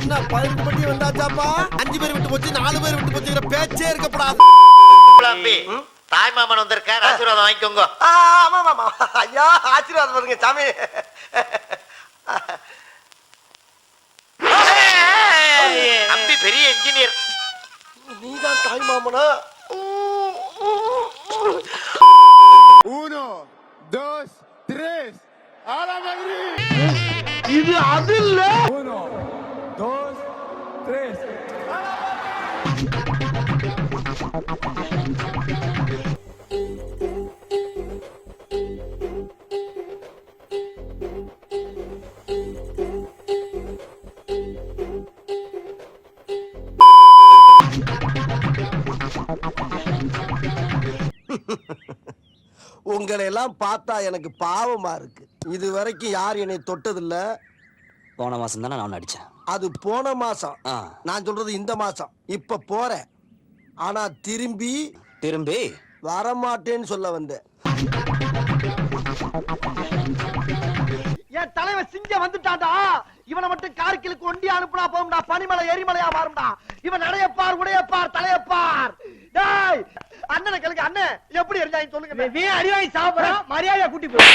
என்ன 18 மணி வந்தாச்சாப்பா? 5 பேர் விட்டு போச்சு, 4 பேர் விட்டு போச்சுங்கிற பேச்சே இருக்கப்படாது. தாய் மாமன் வந்திருக்கார், ஆசீர்வாதம் வாங்கிக்கோங்க. ஆமா ஆமா ஐயா, ஆசீர்வாதம் பண்ணுங்க சாமி. அம்பி பெரிய இன்ஜினியர். நீதான் தாய் மாமனா? 1, 2, 3. ¡A Madrid! இது அது இல்ல. 1, 2, 3. உங்களை எல்லாம் பார்த்தா எனக்கு பாவமா இருக்கு. இது வரைக்கும் யார் என்னை தொட்டதில்ல. போன மாசம் தானே நான் அடிச்சேன். அது போன மாசம். நான் சொல்றது இந்த மாசம். இப்ப போறேன், ஆனா திரும்பி வரமாட்டேன்னு சொல்ல வந்தேன். என் தலைவன் சிங்க வந்துட்டான்டா. இவனை மட்டும் கார்கிலுக்கு ஒண்டி அனுப்புனா போகும்டா. பனிமலை எரிமலையா மாறும்டா. இவன் நடையப்பார், உடையப்பார், தலையப்பார். டேய் அண்ணனை கேளுங்க. அண்ணன் எப்படி இருந்தாங்க சொல்லுங்க. நீ அடி வாங்கி சாப்பிடுற மரியாதையா கூட்டி போய்